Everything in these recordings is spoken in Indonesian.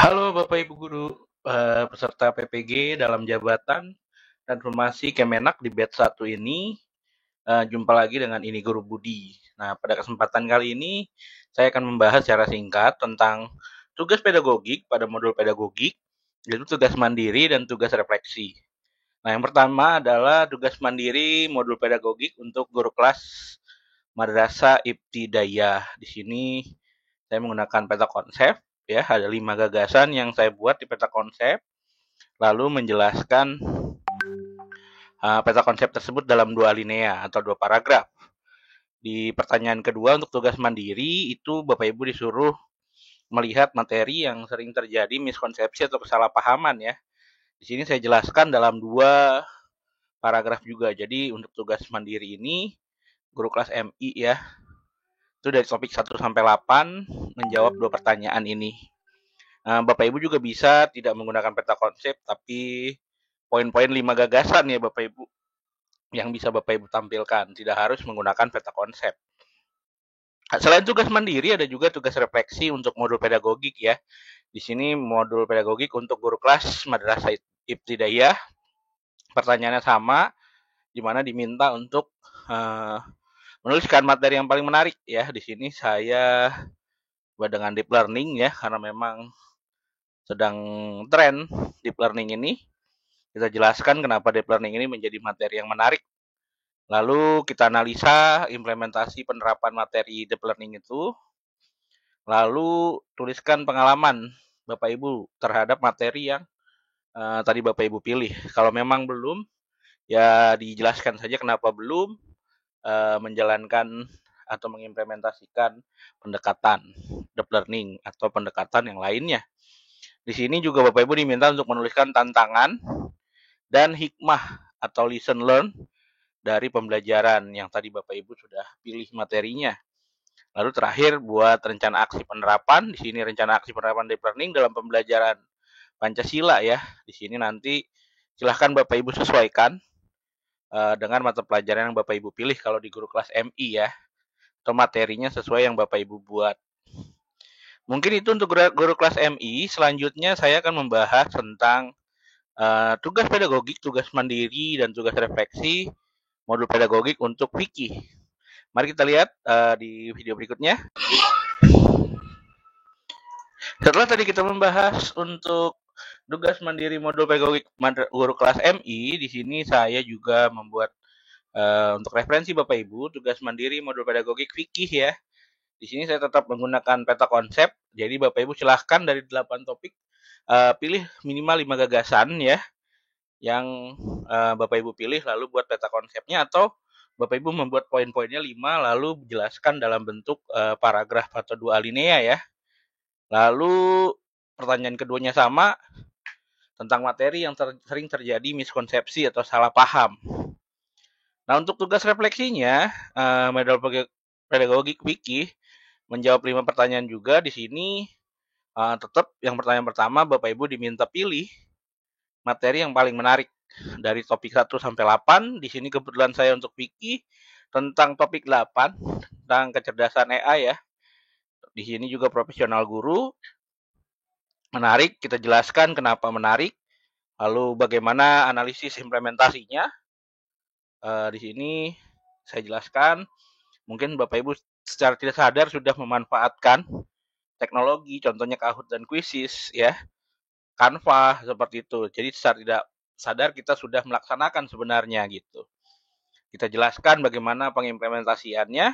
Halo Bapak Ibu Guru, peserta PPG dalam jabatan dan formasi Kemenak di batch 1 ini, jumpa lagi dengan ini Guru Budi. Nah, pada kesempatan kali ini saya akan membahas secara singkat tentang tugas pedagogik pada modul pedagogik, yaitu tugas mandiri dan tugas refleksi. Nah, yang pertama adalah tugas mandiri modul pedagogik untuk guru kelas Madrasah Ibtidaiyah. Di sini saya menggunakan peta konsep, ya, ada 5 gagasan yang saya buat di peta konsep, lalu menjelaskan peta konsep tersebut dalam 2 alinea atau 2 paragraf. Di pertanyaan kedua untuk tugas mandiri itu Bapak Ibu disuruh melihat materi yang sering terjadi miskonsepsi atau kesalahpahaman, ya. Di sini saya jelaskan dalam 2 paragraf juga. Jadi untuk tugas mandiri ini guru kelas MI, ya, itu dari topik 1 sampai 8 menjawab 2 pertanyaan ini. Bapak Ibu juga bisa tidak menggunakan peta konsep, tapi poin-poin 5 gagasan, ya Bapak Ibu, yang bisa Bapak Ibu tampilkan. Tidak harus menggunakan peta konsep. Selain tugas mandiri, ada juga tugas refleksi untuk modul pedagogik, ya. Di sini modul pedagogik untuk guru kelas Madrasah Ibtidaiyah. Pertanyaannya sama, di mana diminta untuk menuliskan materi yang paling menarik, ya. Di sini saya buat dengan deep learning, ya, karena memang sedang tren deep learning ini. Kita jelaskan kenapa deep learning ini menjadi materi yang menarik. Lalu kita analisa implementasi penerapan materi deep learning itu. Lalu tuliskan pengalaman Bapak Ibu terhadap materi yang tadi Bapak Ibu pilih. Kalau memang belum, ya dijelaskan saja kenapa belum menjalankan atau mengimplementasikan pendekatan deep learning atau pendekatan yang lainnya. Di sini juga Bapak Ibu diminta untuk menuliskan tantangan dan hikmah atau lesson learn dari pembelajaran yang tadi Bapak Ibu sudah pilih materinya. Lalu terakhir buat rencana aksi penerapan. Di sini rencana aksi penerapan deep learning dalam pembelajaran Pancasila, ya. Di sini nanti silahkan Bapak Ibu sesuaikan dengan mata pelajaran yang Bapak Ibu pilih kalau di guru kelas MI, ya. Atau materinya sesuai yang Bapak Ibu buat. Mungkin itu untuk guru kelas MI. Selanjutnya saya akan membahas tentang tugas pedagogik, tugas mandiri, dan tugas refleksi modul pedagogik untuk fikih. Mari kita lihat di video berikutnya. Setelah tadi kita membahas untuk tugas mandiri modul pedagogik guru kelas MI, di sini saya juga membuat untuk referensi Bapak Ibu tugas mandiri modul pedagogik fikih, ya. Di sini saya tetap menggunakan peta konsep. Jadi Bapak Ibu silahkan dari 8 topik pilih minimal 5 gagasan, ya, yang Bapak Ibu pilih lalu buat peta konsepnya, atau Bapak Ibu membuat poin-poinnya 5 lalu jelaskan dalam bentuk paragraf atau 2 alinea, ya. Lalu pertanyaan keduanya sama tentang materi yang sering terjadi miskonsepsi atau salah paham. Nah, untuk tugas refleksinya, modal pedagogik fikih menjawab 5 pertanyaan juga. Di sini tetap yang pertanyaan pertama Bapak Ibu diminta pilih materi yang paling menarik dari topik 1 sampai 8. Di sini kebetulan saya untuk fikih tentang topik 8 tentang kecerdasan AI, ya. Di sini juga profesional guru. Menarik, kita jelaskan kenapa menarik, lalu bagaimana analisis implementasinya. Di sini saya jelaskan, mungkin Bapak Ibu secara tidak sadar sudah memanfaatkan teknologi, contohnya Kahoot dan Quizzes, ya, Canva, seperti itu. Jadi secara tidak sadar kita sudah melaksanakan sebenarnya, gitu. Kita jelaskan bagaimana pengimplementasiannya,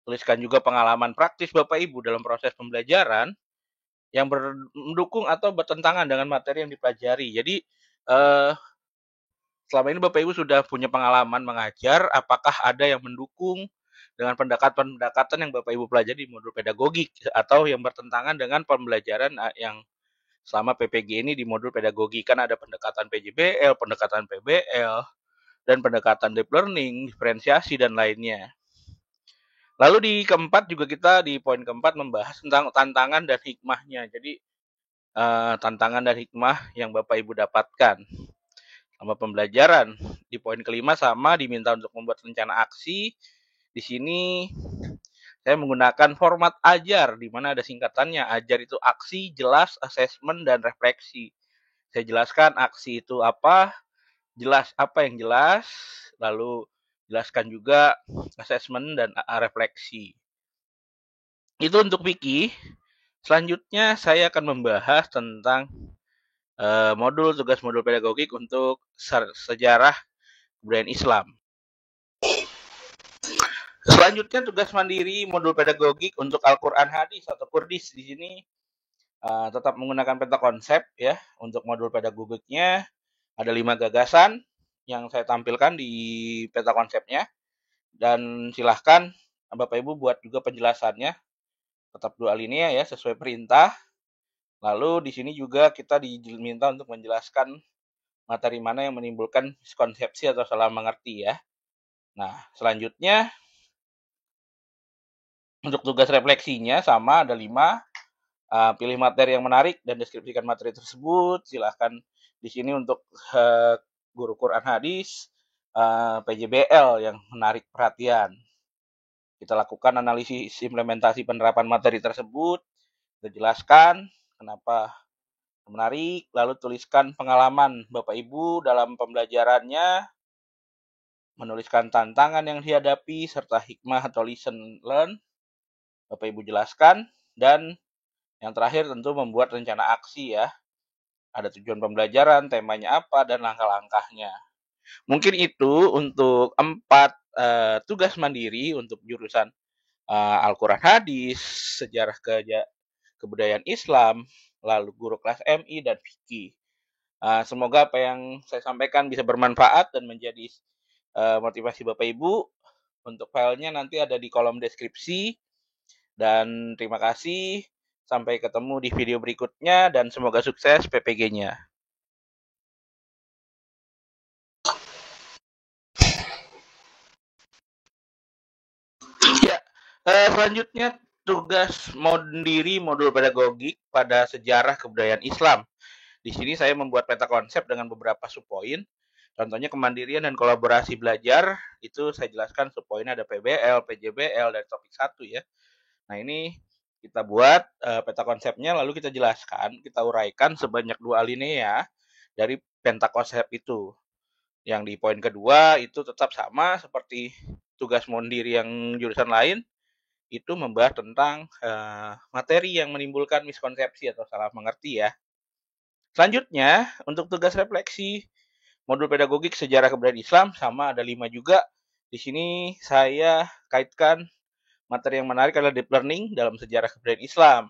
tuliskan juga pengalaman praktis Bapak Ibu dalam proses pembelajaran yang mendukung atau bertentangan dengan materi yang dipelajari. Jadi selama ini Bapak Ibu sudah punya pengalaman mengajar, apakah ada yang mendukung dengan pendekatan-pendekatan yang Bapak Ibu pelajari di modul pedagogik atau yang bertentangan dengan pembelajaran yang selama PPG ini di modul pedagogik. Kan ada pendekatan PJBL, pendekatan PBL, dan pendekatan deep learning, diferensiasi, dan lainnya. Lalu di keempat juga kita di poin keempat membahas tentang tantangan dan hikmahnya. Jadi tantangan dan hikmah yang Bapak Ibu dapatkan sama pembelajaran. Di poin kelima sama diminta untuk membuat rencana aksi. Di sini saya menggunakan format ajar, di mana ada singkatannya. Ajar itu aksi, jelas, asesmen, dan refleksi. Saya jelaskan aksi itu apa, jelas apa yang jelas, lalu jelaskan juga asesmen dan refleksi. Itu untuk Wiki. Selanjutnya saya akan membahas tentang tugas modul pedagogik untuk sejarah kebudayaan Islam. Selanjutnya tugas mandiri modul pedagogik untuk Al-Quran Hadis atau Kurdis. Di sini tetap menggunakan peta konsep ya. Untuk modul pedagogiknya ada 5 gagasan yang saya tampilkan di peta konsepnya. Dan silahkan Bapak Ibu buat juga penjelasannya. Tetap 2 alinea ya sesuai perintah. Lalu di sini juga kita diminta untuk menjelaskan materi mana yang menimbulkan miskonsepsi atau salah mengerti ya. Nah, selanjutnya untuk tugas refleksinya sama ada 5. Pilih materi yang menarik dan deskripsikan materi tersebut. Silahkan di sini untuk guru Quran Hadis, PJBL yang menarik perhatian. Kita lakukan analisis implementasi penerapan materi tersebut. Kita jelaskan kenapa menarik, lalu tuliskan pengalaman Bapak Ibu dalam pembelajarannya, menuliskan tantangan yang dihadapi, serta hikmah atau lesson learn. Bapak Ibu jelaskan, dan yang terakhir tentu membuat rencana aksi ya. Ada tujuan pembelajaran, temanya apa, dan langkah-langkahnya. Mungkin itu untuk 4 tugas mandiri untuk jurusan Al-Quran Hadis, sejarah kebudayaan Islam, lalu guru kelas MI, dan fikih. Semoga apa yang saya sampaikan bisa bermanfaat dan menjadi motivasi Bapak Ibu. Untuk filenya nanti ada di kolom deskripsi. Dan terima kasih. Sampai ketemu di video berikutnya dan semoga sukses PPG-nya. Ya, selanjutnya tugas mandiri modul pedagogik pada sejarah kebudayaan Islam. Di sini saya membuat peta konsep dengan beberapa subpoin. Contohnya kemandirian dan kolaborasi belajar, itu saya jelaskan subpoinnya ada PBL, PJBL, dan topik 1 ya. Nah ini kita buat peta konsepnya, lalu kita jelaskan, kita uraikan sebanyak 2 alinea dari peta konsep itu. Yang di poin kedua itu tetap sama seperti tugas mandiri yang jurusan lain, itu membahas tentang materi yang menimbulkan miskonsepsi atau salah mengerti ya. Selanjutnya, untuk tugas refleksi modul pedagogik sejarah kebudayaan Islam sama ada 5 juga. Di sini saya kaitkan materi yang menarik adalah deep learning dalam sejarah kebudayaan Islam.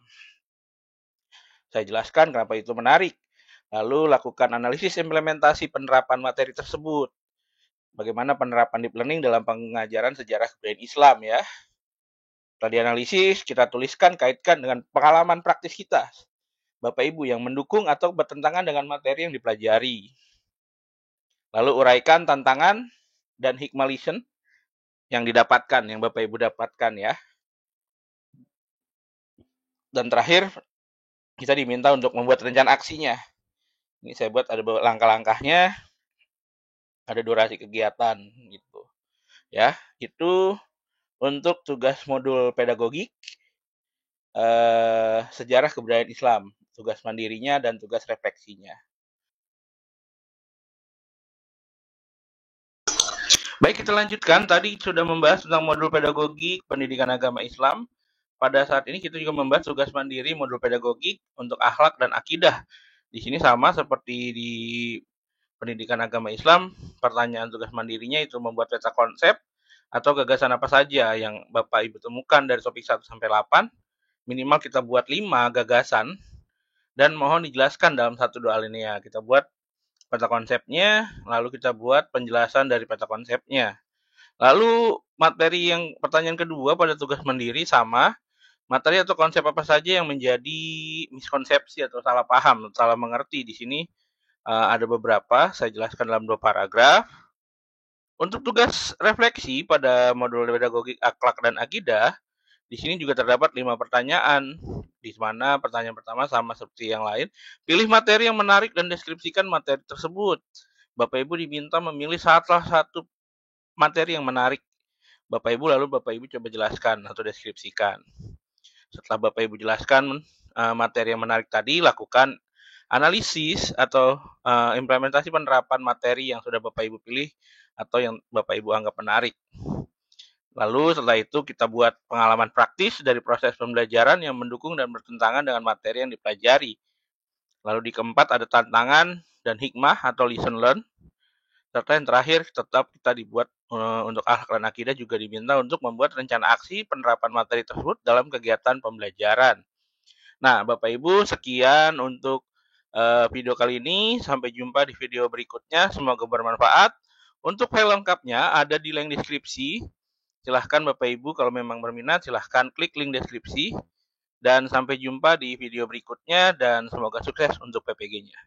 Saya jelaskan kenapa itu menarik. Lalu lakukan analisis implementasi penerapan materi tersebut. Bagaimana penerapan deep learning dalam pengajaran sejarah kebudayaan Islam ya. Setelah dianalisis, kita tuliskan kaitkan dengan pengalaman praktis kita. Bapak Ibu yang mendukung atau bertentangan dengan materi yang dipelajari. Lalu uraikan tantangan dan hikmah lesson yang didapatkan, yang Bapak Ibu dapatkan ya. Dan terakhir, kita diminta untuk membuat rencana aksinya. Ini saya buat ada langkah-langkahnya, ada durasi kegiatan gitu. Ya, itu untuk tugas modul pedagogik sejarah kebudayaan Islam, tugas mandirinya dan tugas refleksinya. Baik, kita lanjutkan. Tadi sudah membahas tentang modul pedagogik pendidikan agama Islam. Pada saat ini kita juga membahas tugas mandiri modul pedagogik untuk akhlak dan akidah. Di sini sama seperti di pendidikan agama Islam, pertanyaan tugas mandirinya itu membuat peta konsep atau gagasan apa saja yang Bapak Ibu temukan dari topik 1 sampai 8. Minimal kita buat 5 gagasan dan mohon dijelaskan dalam 1-2 alinea. Kita buat peta konsepnya, lalu kita buat penjelasan dari peta konsepnya. Lalu materi yang pertanyaan kedua pada tugas mandiri sama, materi atau konsep apa saja yang menjadi miskonsepsi atau salah paham, salah mengerti. Di sini ada beberapa, saya jelaskan dalam 2 paragraf. Untuk tugas refleksi pada modul pedagogik akhlak dan akidah, di sini juga terdapat 5 pertanyaan, di mana pertanyaan pertama sama seperti yang lain. Pilih materi yang menarik dan deskripsikan materi tersebut. Bapak Ibu diminta memilih salah satu materi yang menarik Bapak Ibu lalu Bapak Ibu coba jelaskan atau deskripsikan. Setelah Bapak Ibu jelaskan materi yang menarik tadi, lakukan analisis atau implementasi penerapan materi yang sudah Bapak Ibu pilih atau yang Bapak Ibu anggap menarik. Lalu setelah itu kita buat pengalaman praktis dari proses pembelajaran yang mendukung dan bertentangan dengan materi yang dipelajari. Lalu di keempat ada tantangan dan hikmah atau lesson learn. Serta yang terakhir tetap kita dibuat untuk akhlak dan akidah juga diminta untuk membuat rencana aksi penerapan materi tersebut dalam kegiatan pembelajaran. Nah, Bapak Ibu, sekian untuk video kali ini. Sampai jumpa di video berikutnya. Semoga bermanfaat. Untuk file lengkapnya ada di link deskripsi. Silahkan Bapak Ibu kalau memang berminat, silahkan klik link deskripsi. Dan sampai jumpa di video berikutnya dan semoga sukses untuk PPG-nya.